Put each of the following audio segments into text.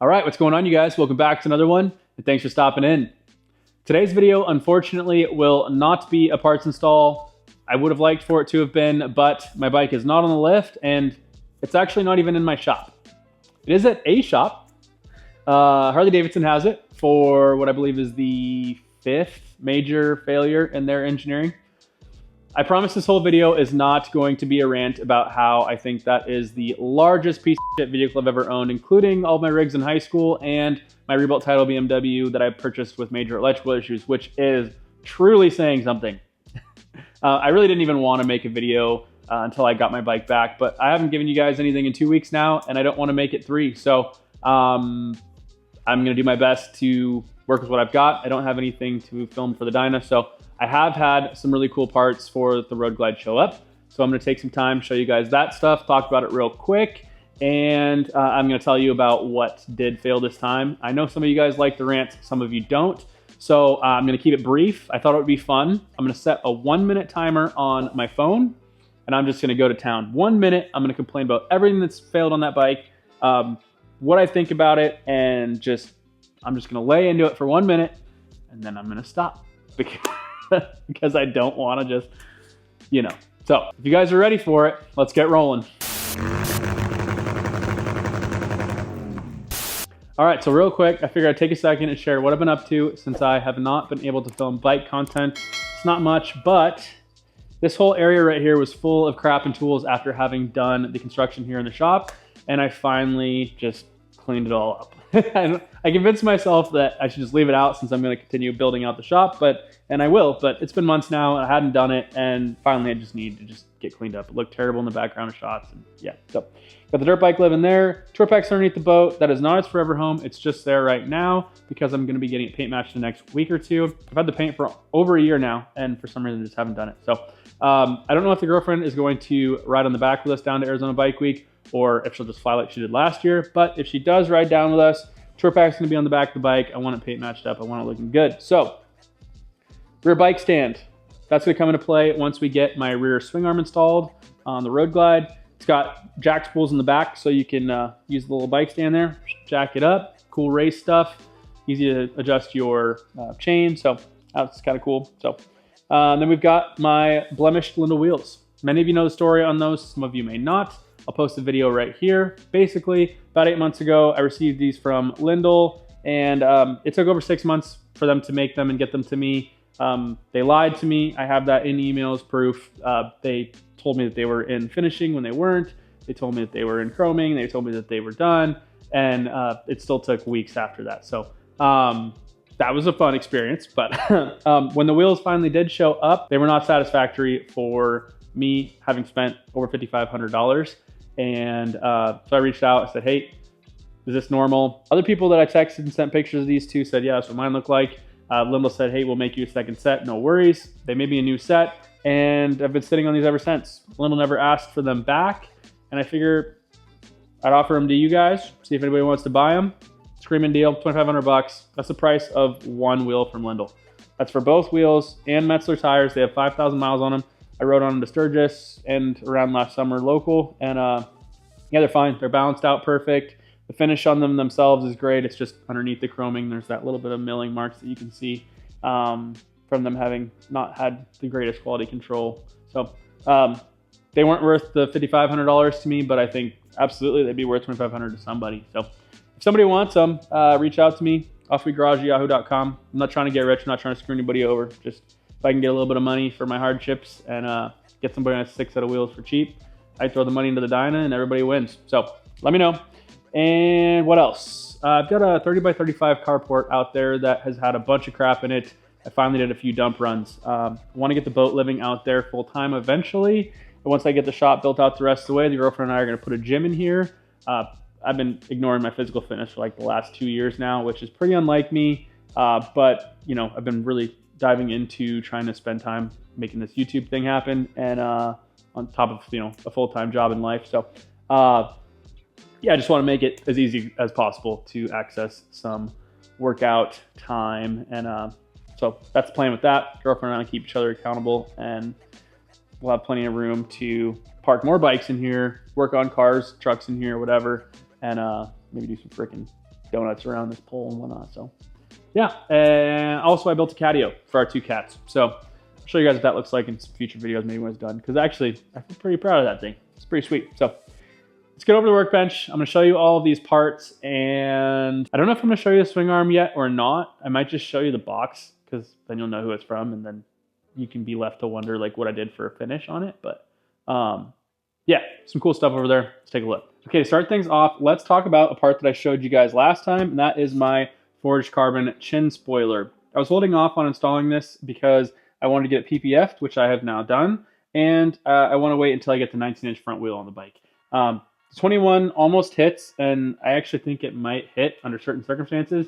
All right, what's going on, you guys? Welcome back to another one, and thanks for stopping in. Today's video, unfortunately, will not be a parts install. I would have liked for it to have been, but my bike is not on the lift, and it's actually not even in my shop. It is at a shop. Harley Davidson has it for what I believe is the 5th major failure in their engineering. I promise this whole video is not going to be a rant about how I think that is the largest piece of shit vehicle I've ever owned, including all of my rigs in high school and my rebuilt title BMW that I purchased with major electrical issues, which is truly saying something. I really didn't even want to make a video until I got my bike back, but I haven't given you guys anything in 2 weeks now, and I don't want to make it 3. So I'm going to do my best to work with what I've got. I don't have anything to film for the Dyna, so I have had some really cool parts for the Road Glide show up. So I'm going to take some time, show you guys that stuff, talk about it real quick, and I'm going to tell you about what did fail this time. I know some of you guys like the rant, some of you don't. So I'm going to keep it brief. I thought it would be fun. I'm going to set a 1-minute timer on my phone, and I'm just going to go to town. 1 minute, I'm going to complain about everything that's failed on that bike, what I think about it, and I'm just going to lay into it for 1 minute, and then I'm going to stop because I don't want to just, So if you guys are ready for it, let's get rolling. All right, so real quick, I figured I'd take a second and share what I've been up to since I have not been able to film bike content. It's not much, but this whole area right here was full of crap and tools after having done the construction here in the shop, and I finally just cleaned it all up. I convinced myself that I should just leave it out since I'm going to continue building out the shop, and I will, but it's been months now, and I hadn't done it, and finally I just need to just get cleaned up. It looked terrible in the background of shots, and yeah, so got the dirt bike living there. Tour pack's underneath the boat. That is not its forever home. It's just there right now because I'm going to be getting it paint matched in the next week or two. I've had the paint for over a year now, and for some reason I just haven't done it. So I don't know if the girlfriend is going to ride on the back with us down to Arizona Bike Week, or if she'll just fly like she did last year. But if she does ride down with us, tour pack's gonna be on the back of the bike. I want it paint matched up. I want it looking good. So, rear bike stand. That's gonna come into play once we get my rear swing arm installed on the Road Glide. It's got jack spools in the back, so you can use the little bike stand there, jack it up. Cool race stuff. Easy to adjust your chain, so that's kind of cool. So, then we've got my blemished Lindell wheels. Many of you know the story on those. Some of you may not. I'll post a video right here. Basically, about 8 months ago, I received these from Lindell, and it took over 6 months for them to make them and get them to me. They lied to me. I have that in emails, proof. They told me that they were in finishing when they weren't. They told me that they were in chroming. They told me that they were done, and it still took weeks after that. So that was a fun experience, but when the wheels finally did show up, they were not satisfactory for me, having spent over $5,500. And so I reached out and said, hey, is this normal? Other people that I texted and sent pictures of these to said, yeah, that's what mine look like. Lindell said, hey, we'll make you a second set. No worries. They made me a new set, and I've been sitting on these ever since. Lindell never asked for them back, and I figure I'd offer them to you guys, see if anybody wants to buy them. Screaming deal, $2,500. That's the price of one wheel from Lindell. That's for both wheels and Metzler tires. They have 5,000 miles on them. I rode on them to Sturgis and around last summer local, and yeah, they're fine. They're balanced out perfect. The finish on them themselves is great. It's just underneath the chroming, there's that little bit of milling marks that you can see from them having not had the greatest quality control. So they weren't worth the $5,500 to me, but I think absolutely they'd be worth $2,500 to somebody. So if somebody wants them, reach out to me, offweekgarage@yahoo.com. I'm not trying to get rich. I'm not trying to screw anybody over. Just if I can get a little bit of money for my hardships and get somebody on a 6 set of wheels for cheap, I throw the money into the Dyna and everybody wins. So let me know. And what else? I've got a 30x35 carport out there that has had a bunch of crap in it. I finally did a few dump runs. I want to get the boat living out there full time eventually. And once I get the shop built out the rest of the way, the girlfriend and I are going to put a gym in here. I've been ignoring my physical fitness for like the last 2 years now, which is pretty unlike me. But I've been really diving into trying to spend time making this YouTube thing happen, and on top of a full-time job in life. So yeah, I just want to make it as easy as possible to access some workout time, and so that's the plan with that. Girlfriend and I keep each other accountable, and we'll have plenty of room to park more bikes in here, work on cars, trucks in here, whatever, and maybe do some freaking donuts around this pole and whatnot. So yeah, and also I built a catio for our 2 cats. So I'll show you guys what that looks like in some future videos, maybe when it's done. Because actually, I feel pretty proud of that thing. It's pretty sweet. So let's get over to the workbench. I'm going to show you all of these parts, and I don't know if I'm going to show you the swing arm yet or not. I might just show you the box, because then you'll know who it's from, and then you can be left to wonder like what I did for a finish on it. But yeah, some cool stuff over there. Let's take a look. Okay, to start things off, let's talk about a part that I showed you guys last time, and that is my forged carbon chin spoiler. I was holding off on installing this because I wanted to get it PPF'd, which I have now done, and I want to wait until I get the 19-inch front wheel on the bike. 21 almost hits, and I actually think it might hit under certain circumstances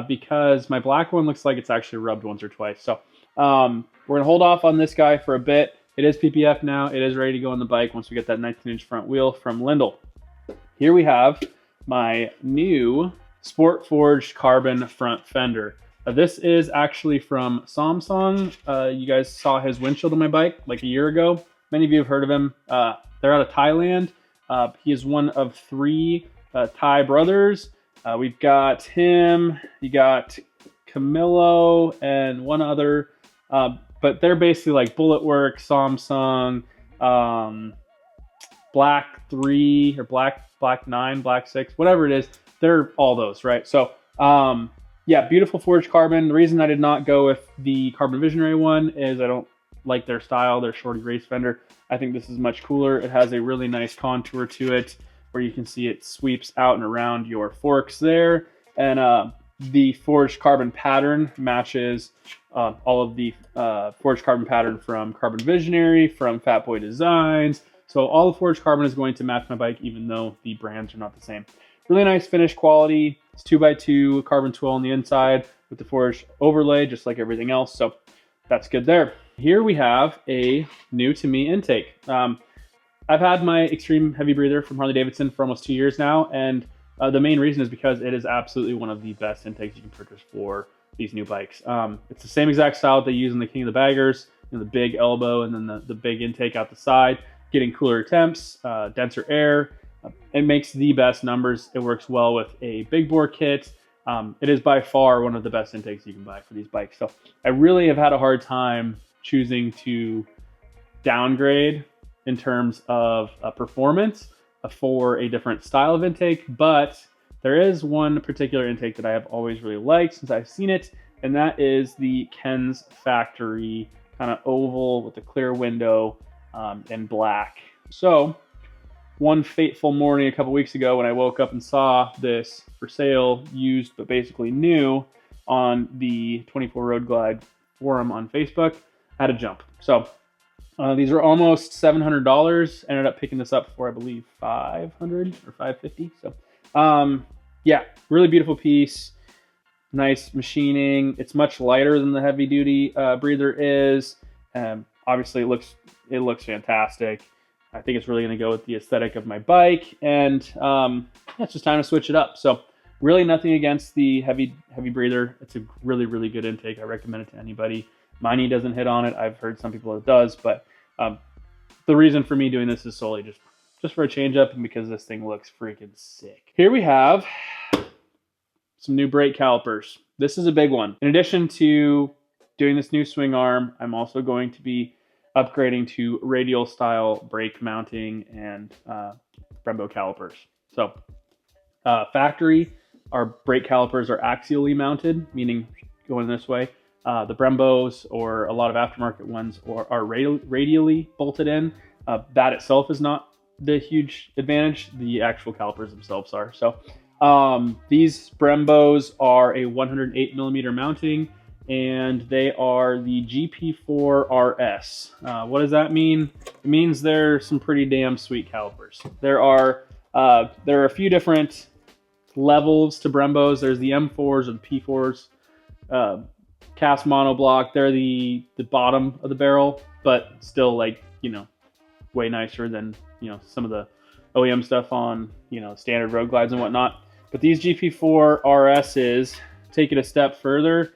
because my black one looks like it's actually rubbed once or twice. So we're going to hold off on this guy for a bit. It is PPF now. It is ready to go on the bike once we get that 19-inch front wheel from Lindell. Here we have my new Sport Forged carbon front fender. This is actually from Somsung. You guys saw his windshield on my bike like a year ago. Many of you have heard of him. They're out of Thailand. He is one of 3 Thai brothers. We've got him, you got Camillo, and one other. But they're basically like Bullet Work, Somsung, Black 3 or Black 9, Black 6, whatever it is. They're all those, right? So yeah, beautiful forged carbon. The reason I did not go with the Carbon Visionary one is I don't like their style, their shorty race fender. I think this is much cooler. It has a really nice contour to it where you can see it sweeps out and around your forks there. And the forged carbon pattern matches all of the forged carbon pattern from Carbon Visionary, from Fatboy Designs. So all the forged carbon is going to match my bike, even though the brands are not the same. Really nice finish quality. It's 2x2 carbon twill on the inside with the forged overlay, just like everything else. So that's good there. Here we have a new to me intake. I've had my extreme heavy breather from Harley Davidson for almost 2 years now, and the main reason is because it is absolutely one of the best intakes you can purchase for these new bikes. It's the same exact style that they use in the King of the Baggers, the big elbow and then the big intake out the side, getting cooler temps, denser air. It makes the best numbers. It works well with a big bore kit. It is by far one of the best intakes you can buy for these bikes. So I really have had a hard time choosing to downgrade in terms of performance for a different style of intake, but there is one particular intake that I have always really liked since I've seen it, and that is the Ken's Factory kind of oval with a clear window and black. So one fateful morning a couple weeks ago when I woke up and saw this for sale, used but basically new, on the 24 Road Glide forum on Facebook, I had to jump. So these are almost $700. Ended up picking this up for, I believe, $500 or $550. So yeah, really beautiful piece. Nice machining. It's much lighter than the heavy duty breather is. Obviously it looks fantastic. I think it's really going to go with the aesthetic of my bike, and yeah, it's just time to switch it up. So really nothing against the heavy breather. It's a really, really good intake. I recommend it to anybody. Mine doesn't hit on it. I've heard some people it does, but the reason for me doing this is solely just for a change up and because this thing looks freaking sick. Here we have some new brake calipers. This is a big one. In addition to doing this new swing arm, I'm also going to be upgrading to radial style brake mounting and Brembo calipers. So factory, our brake calipers are axially mounted, meaning going this way. The Brembos or a lot of aftermarket ones are radially bolted in. That itself is not the huge advantage. The actual calipers themselves are. So these Brembos are a 108 millimeter mounting, and they are the GP4RS. What does that mean? It means they're some pretty damn sweet calipers. There are a few different levels to Brembos. There's the M4s and P4s. Cast monoblock. They're the bottom of the barrel, but still, like, you know, way nicer than, you know, some of the OEM stuff on, you know, standard road glides and whatnot. But these GP4RSs take it a step further.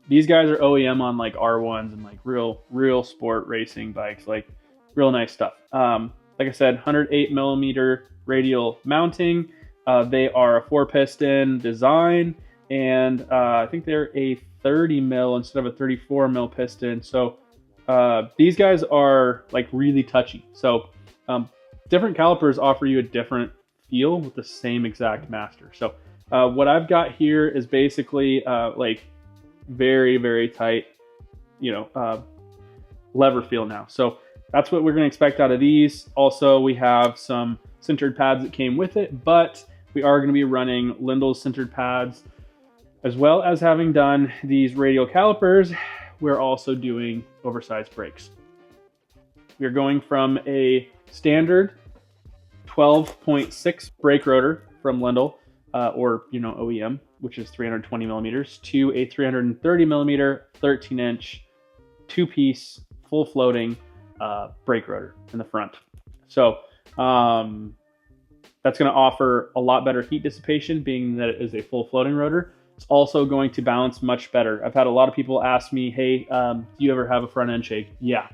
These guys are OEM on like R1s and like real sport racing bikes, like real nice stuff. Like I said, 108 millimeter radial mounting. They are a 4-piston design, and I think they're a 30 mil instead of a 34 mil piston. So these guys are like really touchy. So different calipers offer you a different feel with the same exact master. So what I've got here is basically like very, very tight, lever feel now. So that's what we're going to expect out of these. Also, we have some sintered pads that came with it, but we are going to be running Lindell's sintered pads, as well as having done these radial calipers. We're also doing oversized brakes. We're going from a standard 12.6 brake rotor from Lindell, or OEM, which is 320 millimeters, to a 330 millimeter, 13-inch, 2-piece, full floating brake rotor in the front. So that's going to offer a lot better heat dissipation, being that it is a full floating rotor. It's also going to balance much better. I've had a lot of people ask me, hey, do you ever have a front end shake? Yeah.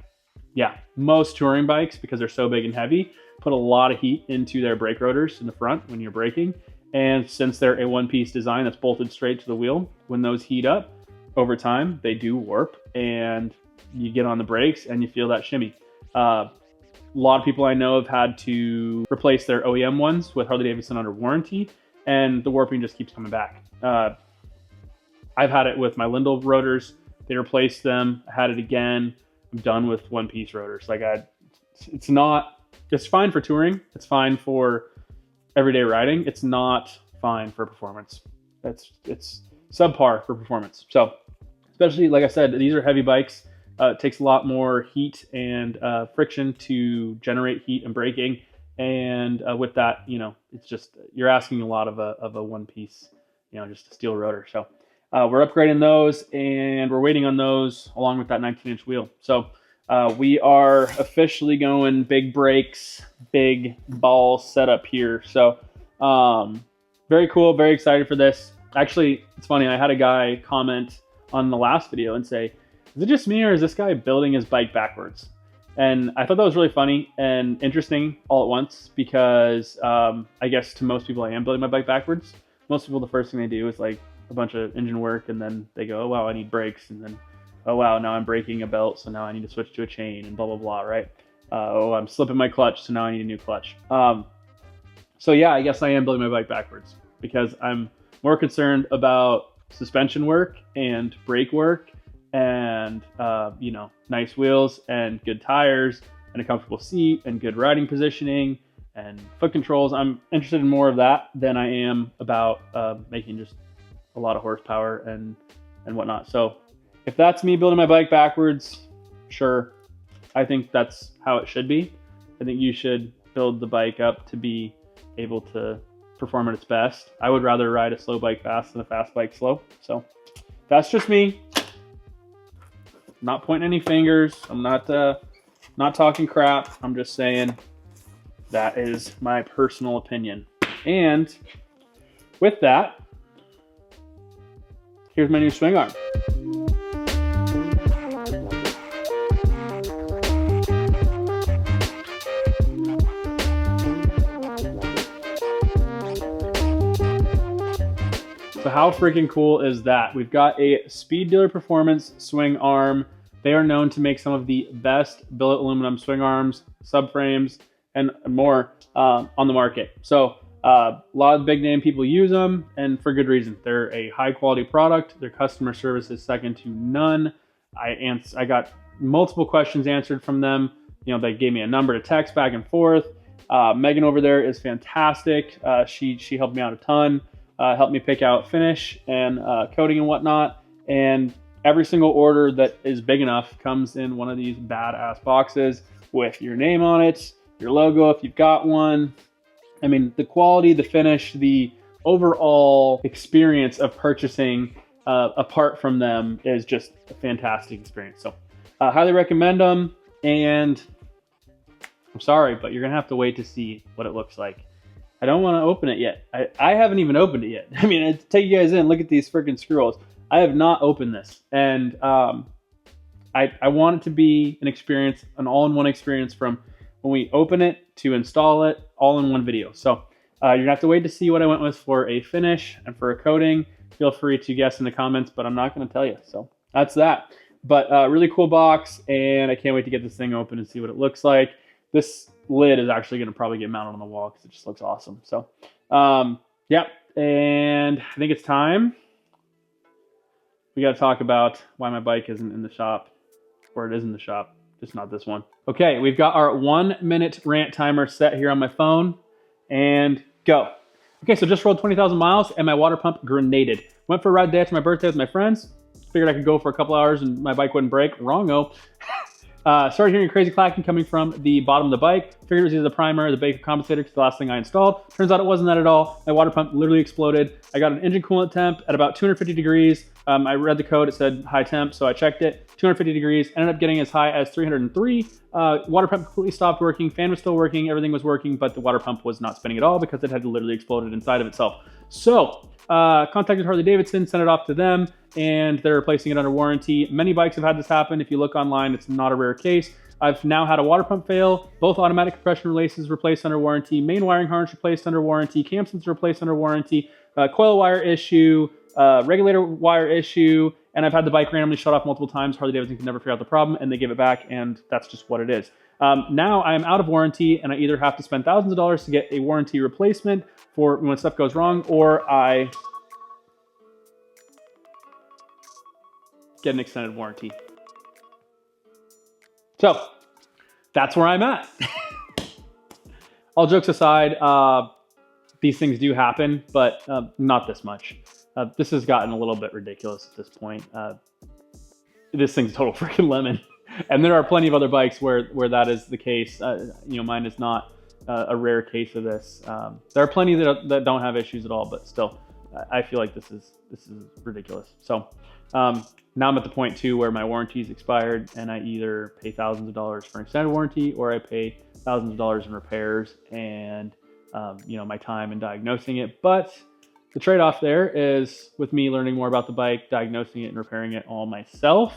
Most touring bikes, because they're so big and heavy, put a lot of heat into their brake rotors in the front when you're braking. And since they're a 1-piece design that's bolted straight to the wheel, when those heat up over time, they do warp, and you get on the brakes and you feel that shimmy. A lot of people I know have had to replace their OEM ones with Harley Davidson under warranty, and the warping just keeps coming back. I've had it with my Lindell rotors. They replaced them. I had it again. I'm done with 1-piece rotors. It's fine for touring. It's fine for everyday riding. It's not fine for performance. It's subpar for performance. So, especially, like I said, these are heavy bikes. It takes a lot more heat and friction to generate heat and braking. And with that, it's just, you're asking a lot of a 1-piece, just a steel rotor. So we're upgrading those, and we're waiting on those along with that 19-inch wheel. So we are officially going big brakes, big ball setup here. So very cool, very excited for this. Actually, it's funny, I had a guy comment on the last video and say, is it just me, or is this guy building his bike backwards? And I thought that was really funny and interesting all at once, because I guess to most people I am building my bike backwards. Most people, the first thing they do is like a bunch of engine work, and then they go, oh wow, I need brakes, and then oh wow, now I'm breaking a belt, so now I need to switch to a chain, and blah blah blah, right? Oh, I'm slipping my clutch, so now I need a new clutch. So yeah, I guess I am building my bike backwards, because I'm more concerned about suspension work and brake work and nice wheels and good tires and a comfortable seat and good riding positioning and foot controls. I'm interested in more of that than I am about making just a lot of horsepower and whatnot. So if that's me building my bike backwards, sure. I think that's how it should be. I think you should build the bike up to be able to perform at its best. I would rather ride a slow bike fast than a fast bike slow. So that's just me. Not pointing any fingers. I'm not talking crap. I'm just saying that is my personal opinion. And with that, here's my new swing arm. So how freaking cool is that? We've got a Speed Dealer Performance swing arm. They are known to make some of the best billet aluminum swing arms, subframes, and more on the market. So a lot of big name people use them, and for good reason. They're a high quality product. Their customer service is second to none. I got multiple questions answered from them. They gave me a number to text back and forth. Megan over there is fantastic. She helped me out a ton. Helped me pick out finish and coating and whatnot. And every single order that is big enough comes in one of these badass boxes with your name on it, your logo if you've got one. I mean, the quality, the finish, the overall experience of purchasing a part from them is just a fantastic experience. So highly recommend them. And I'm sorry, but you're going to have to wait to see what it looks like. I don't want to open it yet. I haven't even opened it yet. I mean, I take you guys in, look at these freaking screw holes. I have not opened this. And I want it to be an experience, an all-in-one experience from when we open it to install it, all in one video. So You're gonna have to wait to see what I went with for a finish and for a coating. Feel free to guess in the comments, but I'm not gonna tell you. So that's that. But really cool box, and I can't wait to get this thing open and see what it looks like. This lid is actually gonna probably get mounted on the wall because it just looks awesome. So yeah, and I think it's time. We gotta talk about why my bike isn't in the shop, or it is in the shop, just not this one. Okay, we've got our 1 minute rant timer set here on my phone, and go. Okay, so just rolled 20,000 miles and my water pump grenaded. Went for a ride day after my birthday with my friends. Figured I could go for a couple hours and my bike wouldn't break. Wrong-o. Started hearing crazy clacking coming from the bottom of the bike. Figured it was either the primer or the Baker compensator because the last thing I installed. Turns out it wasn't that at all. My water pump literally exploded. I got an engine coolant temp at about 250 degrees. I read the code, it said high temp, so I checked it. 250 degrees, ended up getting as high as 303. Water pump completely stopped working, fan was still working, everything was working, but the water pump was not spinning at all because it had literally exploded inside of itself. So, contacted Harley Davidson, sent it off to them, and they're replacing it under warranty. Many bikes have had this happen. If you look online, it's not a rare case. I've now had a water pump fail, both automatic compression releases replaced under warranty, main wiring harness replaced under warranty, cam sensor replaced under warranty, coil wire issue, regulator wire issue, and I've had the bike randomly shut off multiple times. Harley Davidson can never figure out the problem, and they give it back, and that's just what it is. Now I am out of warranty, and I either have to spend thousands of dollars to get a warranty replacement for when stuff goes wrong, or I get an extended warranty. So that's where I'm at. All jokes aside, these things do happen, but not this much. This has gotten a little bit ridiculous at this point. This thing's a total freaking lemon. And there are plenty of other bikes where that is the case. You know, mine is not a rare case of this. There are plenty that don't have issues at all, but still, I feel like this is ridiculous. So now I'm at the point too where my warranty's expired, and I either pay thousands of dollars for an extended warranty, or I pay thousands of dollars in repairs and you know, my time in diagnosing it. But the trade-off there is with me learning more about the bike, diagnosing it, and repairing it all myself.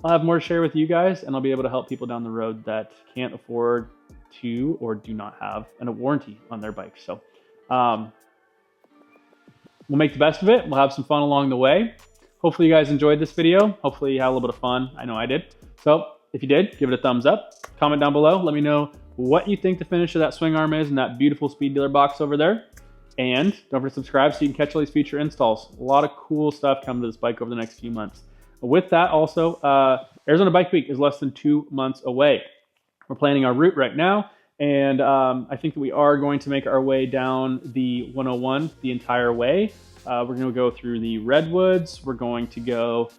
I'll have more to share with you guys, and I'll be able to help people down the road that can't afford to or do not have a warranty on their bike. So we'll make the best of it. We'll have some fun along the way. Hopefully you guys enjoyed this video. Hopefully you had a little bit of fun. I know I did. So if you did, give it a thumbs up. Comment down below. Let me know what you think the finish of that swing arm is in that beautiful speed dealer box over there. And don't forget to subscribe so you can catch all these future installs. A lot of cool stuff coming to this bike over the next few months. With that also, Arizona Bike Week is less than 2 months away. We're planning our route right now, and I think that we are going to make our way down the 101 the entire way. We're going to go through the Redwoods. We're going to go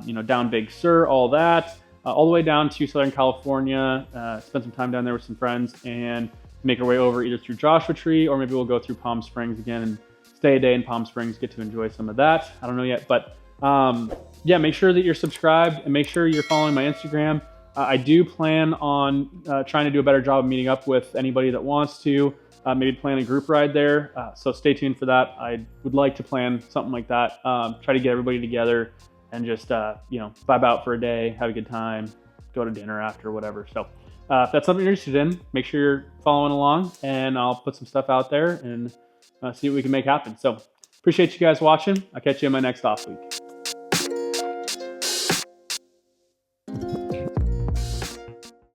you know, down Big Sur, all that, all the way down to Southern California, spend some time down there with some friends, and make our way over either through Joshua Tree, or maybe we'll go through Palm Springs again and stay a day in Palm Springs, get to enjoy some of that. I don't know yet, but yeah, make sure that you're subscribed and make sure you're following my Instagram. I do plan on trying to do a better job of meeting up with anybody that wants to, maybe plan a group ride there. So stay tuned for that. I would like to plan something like that. Try to get everybody together and just, you know, vibe out for a day, have a good time, go to dinner after, whatever. So if that's something you're interested in, make sure you're following along, and I'll put some stuff out there and see what we can make happen. So appreciate you guys watching. I'll catch you in my next off week.